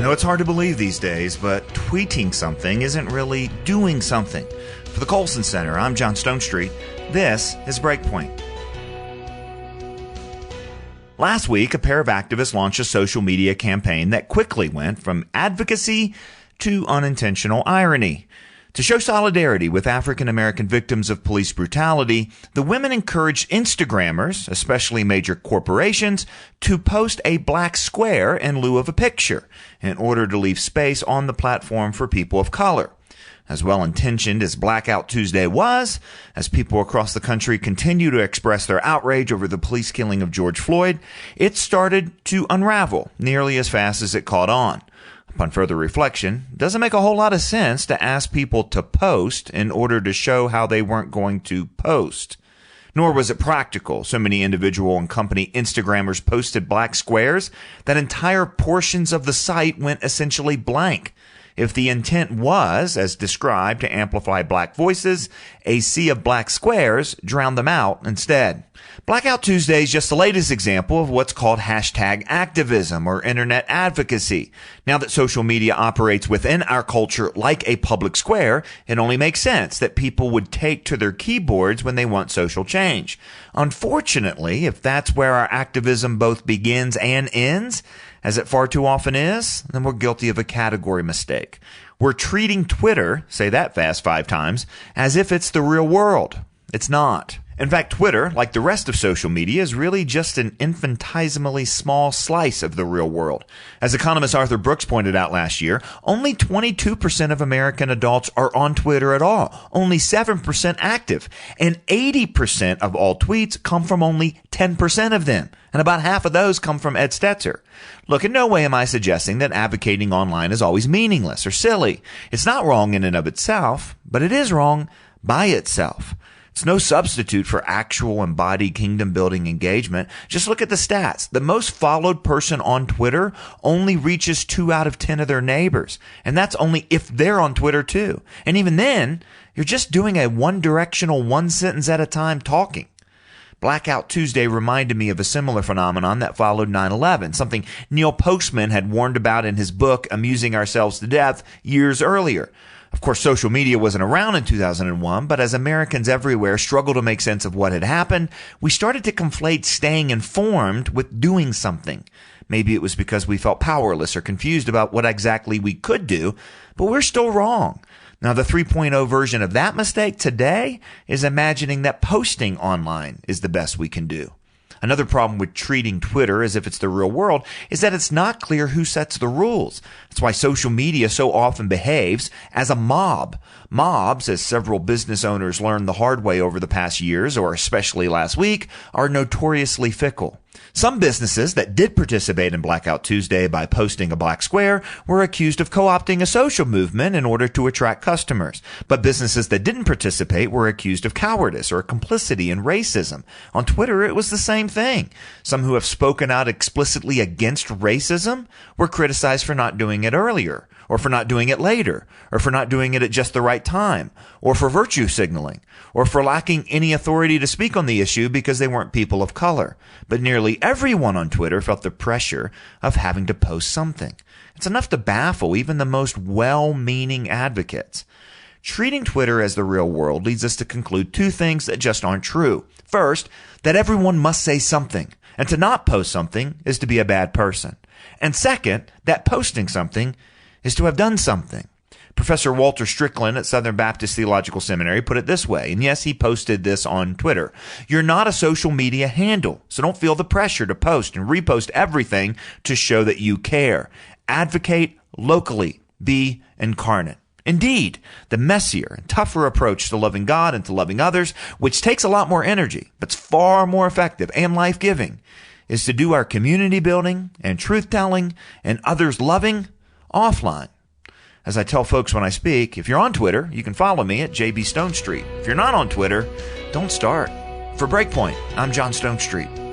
know it's hard to believe these days, but tweeting something isn't really doing something. For the Colson Center, I'm John Stonestreet. This is Breakpoint. Last week, a pair of activists launched a social media campaign that quickly went from advocacy to unintentional irony. To show solidarity with African American victims of police brutality, the women encouraged Instagrammers, especially major corporations, to post a black square in lieu of a picture in order to leave space on the platform for people of color. As well-intentioned as Blackout Tuesday was, as people across the country continue to express their outrage over the police killing of George Floyd, it started to unravel nearly as fast as it caught on. Upon further reflection, it doesn't make a whole lot of sense to ask people to post in order to show how they weren't going to post. Nor was it practical. So many individual and company Instagrammers posted black squares that entire portions of the site went essentially blank. If the intent was, as described, to amplify black voices, a sea of black squares drowned them out instead. Blackout Tuesday is just the latest example of what's called hashtag activism or internet advocacy. Now that social media operates within our culture like a public square, it only makes sense that people would take to their keyboards when they want social change. Unfortunately, if that's where our activism both begins and ends, as it far too often is, then we're guilty of a category mistake. We're treating Twitter, say that fast 5 times, as if it's the real world. It's not. In fact, Twitter, like the rest of social media, is really just an infinitesimally small slice of the real world. As economist Arthur Brooks pointed out last year, only 22% of American adults are on Twitter at all, only 7% active, and 80% of all tweets come from only 10% of them, and about half of those come from Ed Stetzer. Look, in no way am I suggesting that advocating online is always meaningless or silly. It's not wrong in and of itself, but it is wrong by itself. It's no substitute for actual embodied kingdom-building engagement. Just look at the stats. The most followed person on Twitter only reaches 2 out of 10 of their neighbors. And that's only if they're on Twitter too. And even then, you're just doing a one-directional, one sentence at a time talking. Blackout Tuesday reminded me of a similar phenomenon that followed 9/11, something Neil Postman had warned about in his book, Amusing Ourselves to Death, years earlier. Of course, social media wasn't around in 2001, but as Americans everywhere struggled to make sense of what had happened, we started to conflate staying informed with doing something. Maybe it was because we felt powerless or confused about what exactly we could do, but we're still wrong. Now, the 3.0 version of that mistake today is imagining that posting online is the best we can do. Another problem with treating Twitter as if it's the real world is that it's not clear who sets the rules. That's why social media so often behaves as a mob. Mobs, as several business owners learned the hard way over the past years, or especially last week, are notoriously fickle. Some businesses that did participate in Blackout Tuesday by posting a black square were accused of co-opting a social movement in order to attract customers. But businesses that didn't participate were accused of cowardice or complicity in racism. On Twitter, it was the same thing. Some who have spoken out explicitly against racism were criticized for not doing it earlier, or for not doing it later, or for not doing it at just the right time, or for virtue signaling, or for lacking any authority to speak on the issue because they weren't people of color. But nearly everyone on Twitter felt the pressure of having to post something. It's enough to baffle even the most well-meaning advocates. Treating Twitter as the real world leads us to conclude 2 things that just aren't true. First, that everyone must say something, and to not post something is to be a bad person. And second, that posting something is to have done something. Professor Walter Strickland at Southern Baptist Theological Seminary put it this way, and yes, he posted this on Twitter. You're not a social media handle, so don't feel the pressure to post and repost everything to show that you care. Advocate locally. Be incarnate. Indeed, the messier and tougher approach to loving God and to loving others, which takes a lot more energy, but's far more effective and life-giving, is to do our community building and truth-telling and others loving offline. As I tell folks when I speak, if you're on Twitter, you can follow me at JB Stonestreet. If you're not on Twitter, don't start. For Breakpoint, I'm John Stonestreet.